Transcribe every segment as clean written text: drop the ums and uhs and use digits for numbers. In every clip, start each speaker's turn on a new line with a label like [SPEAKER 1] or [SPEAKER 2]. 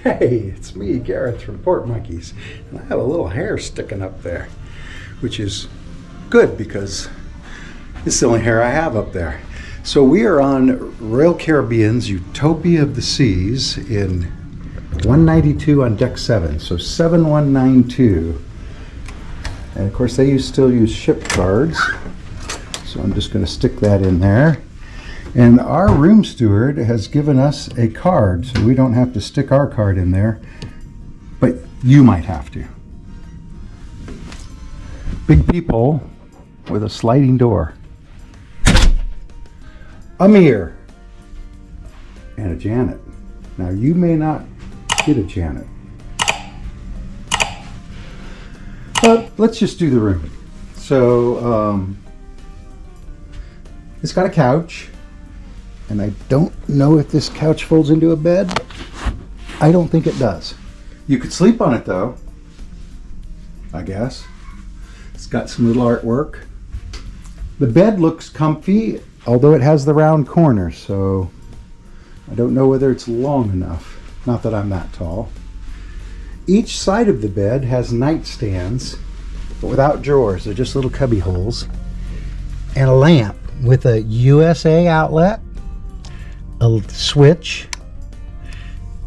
[SPEAKER 1] Hey, it's me, Gareth from Port Monkeys, and I have a little hair sticking up there, which is good because it's the only hair I have up there. So we are on Royal Caribbean's Utopia of the Seas in 192 on deck 7, so 7192. And of course they still use ship cards, so I'm just going to stick that in there. And our room steward has given us a card, so we don't have to stick our card in there, but you might have to. Big peephole with a sliding door. Amir and a Janet. Now you may not get a Janet, but let's just do the room. So it's got a couch. And I don't know if this couch folds into a bed. I don't think it does. You could sleep on it though, I guess. It's got some little artwork. The bed looks comfy, although it has the round corner, so I don't know whether it's long enough. Not that I'm that tall. Each side of the bed has nightstands, but without drawers. They're just little cubby holes. And a lamp with a USA outlet, a switch,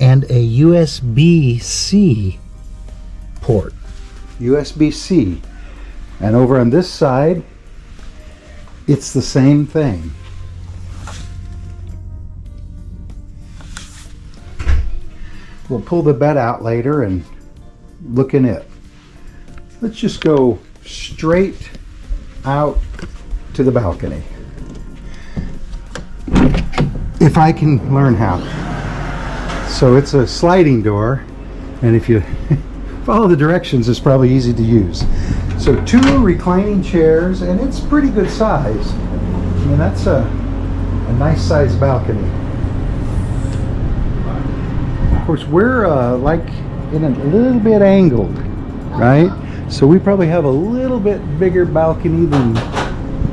[SPEAKER 1] and a USB-C port. USB-C. And over on this side, it's the same thing. We'll pull the bed out later and look in it. Let's just go straight out to the balcony. If I can learn how. So it's a sliding door, and if you follow the directions, it's probably easy to use. So 2 reclining chairs, and it's pretty good size. I mean, that's a nice size balcony. Of course, we're like in a little bit angled, right? So we probably have a little bit bigger balcony than,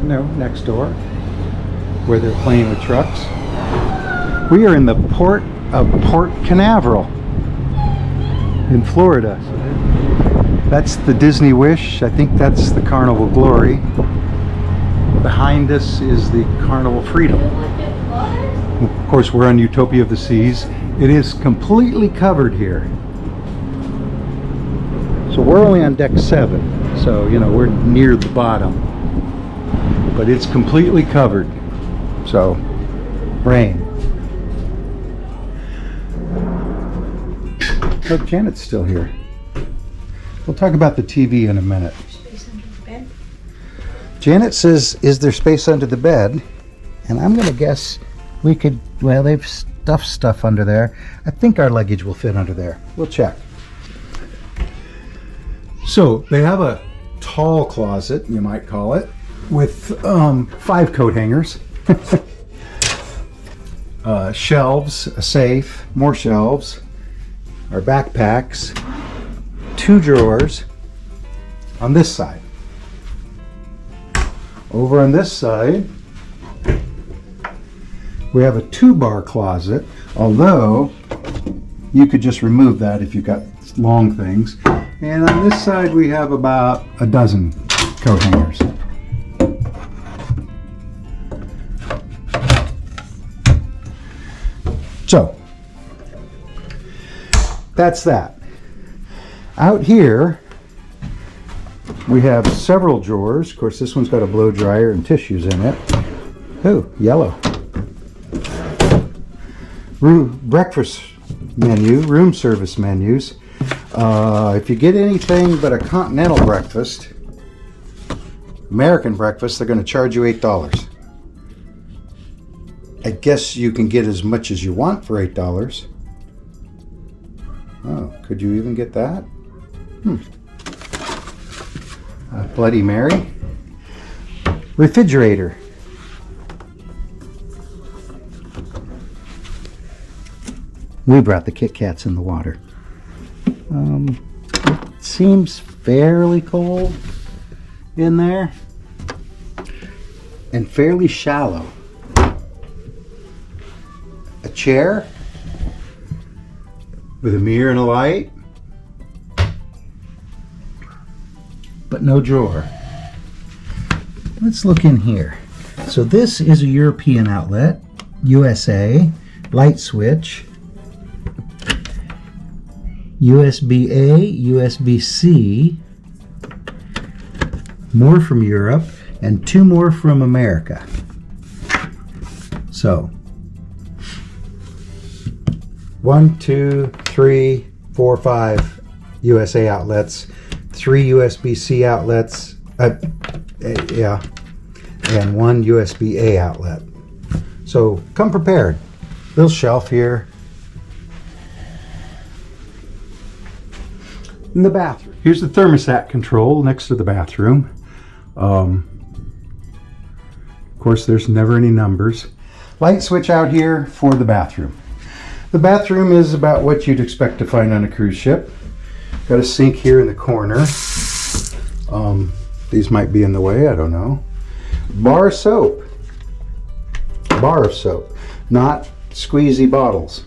[SPEAKER 1] you know, next door, where they're playing with trucks. We are in the port of Port Canaveral in Florida. That's the Disney Wish. I think that's the Carnival Glory. Behind us is the Carnival Freedom. Of course, we're on Utopia of the Seas. It is completely covered here. So we're only on deck 7, so you know we're near the bottom. But it's completely covered. So, rain. Oh, Janet's still here. We'll talk about the TV in a minute.
[SPEAKER 2] Space under the bed?
[SPEAKER 1] Janet says, is there space under the bed? And I'm going to guess we could, well, they've stuffed stuff under there. I think our luggage will fit under there. We'll check. So they have a tall closet, you might call it, with 5 coat hangers. Shelves, a safe, more shelves. Our backpacks, 2 drawers on this side. Over on this side, we have a 2-bar closet, although you could just remove that if you've got long things. And on this side, we have about a dozen coat hangers. So, that's that. Out here, we have several drawers. Of course, this one's got a blow dryer and tissues in it. Oh, yellow. Breakfast menu, room service menus. If you get anything but a continental breakfast, American breakfast, they're going to charge you $8. I guess you can get as much as you want for $8. Oh, could you even get that? Bloody Mary. Refrigerator. We brought the Kit Kats in the water. It seems fairly cold in there and fairly shallow. A chair with a mirror and a light, but no drawer. Let's look in here. So this is a European outlet, USA, light switch, USB-A, USB-C, more from Europe, and 2 more from America. So 1, 2, 3, 4, 5 USA outlets, 3 USB-C outlets, yeah, and 1 USB-A outlet. So come prepared. Little shelf here. In the bathroom. Here's the thermostat control next to the bathroom. Of course, there's never any numbers. Light switch out here for the bathroom. The bathroom is about what you'd expect to find on a cruise ship. Got a sink here in the corner. These might be in the way, I don't know. Bar of soap. Bar of soap, not squeezy bottles.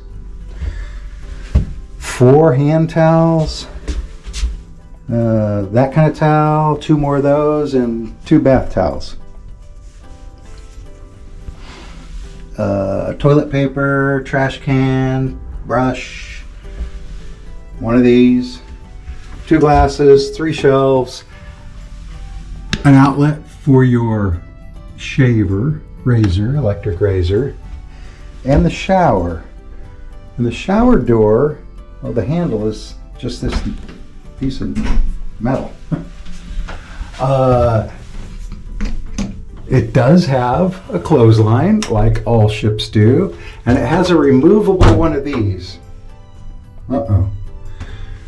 [SPEAKER 1] 4 hand towels. That kind of towel, 2 more of those, and 2 bath towels. Toilet paper, trash can, brush, 1 of these, 2 glasses, 3 shelves, an outlet for your shaver, razor, electric razor, and the shower. And the shower door, well, the handle is just this piece of metal. It does have a clothesline, like all ships do, and it has a removable one of these.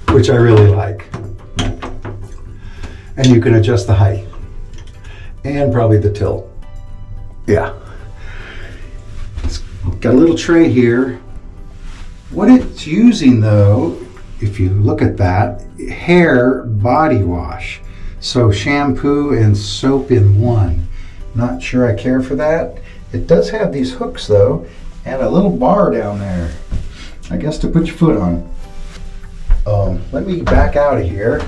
[SPEAKER 1] Which I really like. And you can adjust the height. And probably the tilt. Yeah. It's got a little tray here. What it's using though, if you look at that, hair body wash. So shampoo and soap in one. Not sure I care for that. It does have these hooks though, and a little bar down there. I guess to put your foot on. Let me back out of here.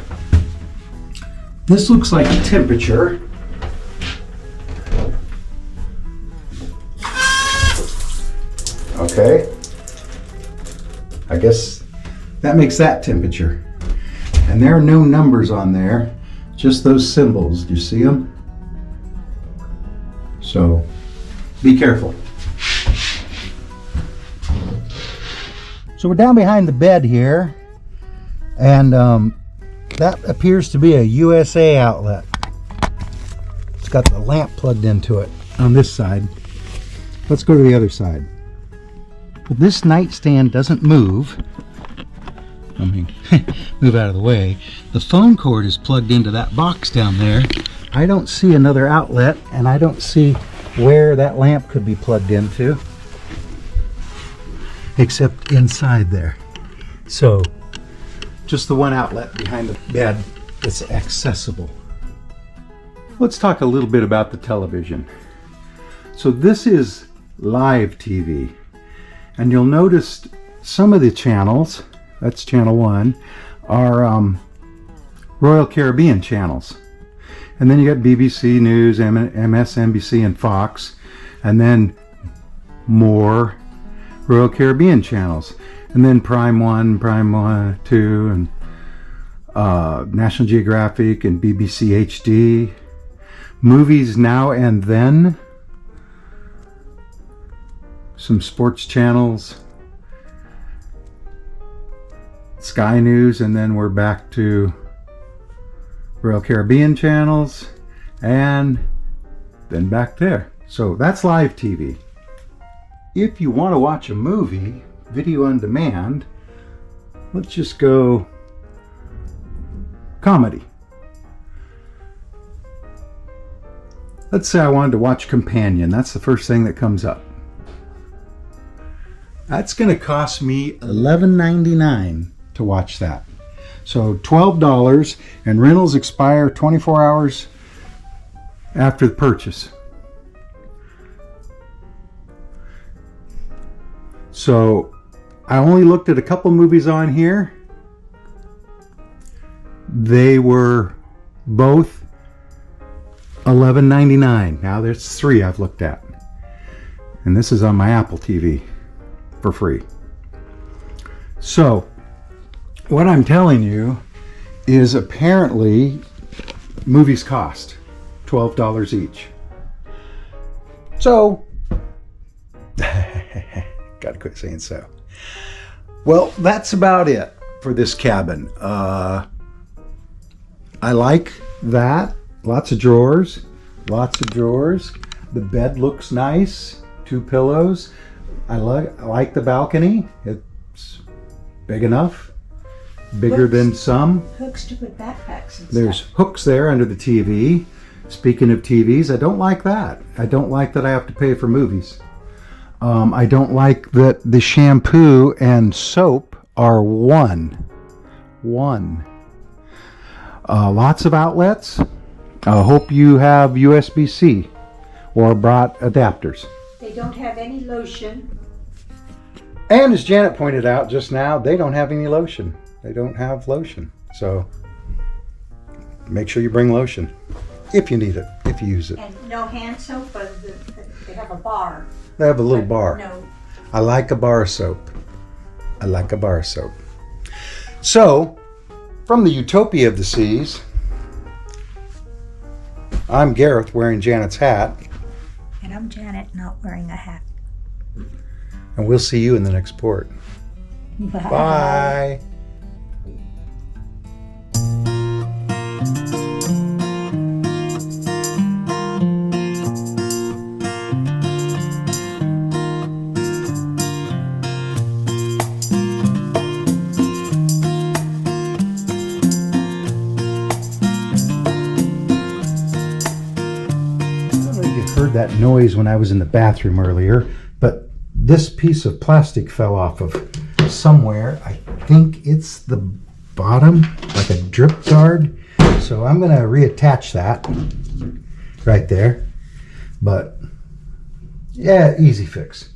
[SPEAKER 1] This looks like temperature. Okay. I guess that makes that temperature. And there are no numbers on there, just those symbols. Do you see them? So be careful. So we're down behind the bed here, and that appears to be a USA outlet. It's got the lamp plugged into it on this side. Let's go to the other side. But this nightstand doesn't move. I mean, move out of the way. The phone cord is plugged into that box down there. I don't see another outlet, and I don't see where that lamp could be plugged into, except inside there. So, just the one outlet behind the bed that's accessible. Let's talk a little bit about the television. So this is live TV, and you'll notice some of the channels, that's channel 1, are Royal Caribbean channels. And then you got BBC News, MSNBC, and Fox, and then more Royal Caribbean channels. And then Prime 1, Prime 1, 2, and National Geographic and BBC HD. Movies Now and Then. Some sports channels. Sky News, and then we're back to Royal Caribbean channels, and then back there. So that's live TV. If you want to watch a movie, video on demand, let's just go comedy. Let's say I wanted to watch Companion. That's the first thing that comes up. That's going to cost me $11.99 to watch that. So $12, and rentals expire 24 hours after the purchase. So I only looked at a couple movies on here. They were both $11.99. Now there's 3 I've looked at. And this is on my Apple TV for free. So, what I'm telling you is apparently movies cost $12 each. So, gotta quit saying so. Well, that's about it for this cabin. I like that. Lots of drawers. Lots of drawers. The bed looks nice. 2 pillows. I like the balcony. It's big enough. Bigger than some.
[SPEAKER 2] Hooks to put backpacks and
[SPEAKER 1] There's
[SPEAKER 2] stuff.
[SPEAKER 1] hooks there under the TV. Speaking of TVs, I don't like that. I don't like that I have to pay for movies. I don't like that the shampoo and soap are one. Lots of outlets. I hope you have USB-C or brought adapters.
[SPEAKER 2] They don't have any lotion.
[SPEAKER 1] And as Janet pointed out just now, they don't have any lotion. They don't have lotion. So make sure you bring lotion if you need it, if you use it.
[SPEAKER 2] And no hand soap, but they have a bar.
[SPEAKER 1] They have a little bar.
[SPEAKER 2] No.
[SPEAKER 1] I like a bar soap. I like a bar soap. So, from the Utopia of the Seas, I'm Gareth wearing Janet's hat.
[SPEAKER 2] And I'm Janet not wearing a hat.
[SPEAKER 1] And we'll see you in the next port. Bye. Heard that noise when I was in the bathroom earlier, but this piece of plastic fell off of somewhere. I think it's the bottom, like a drip guard. So I'm going to reattach that right there. But yeah, easy fix.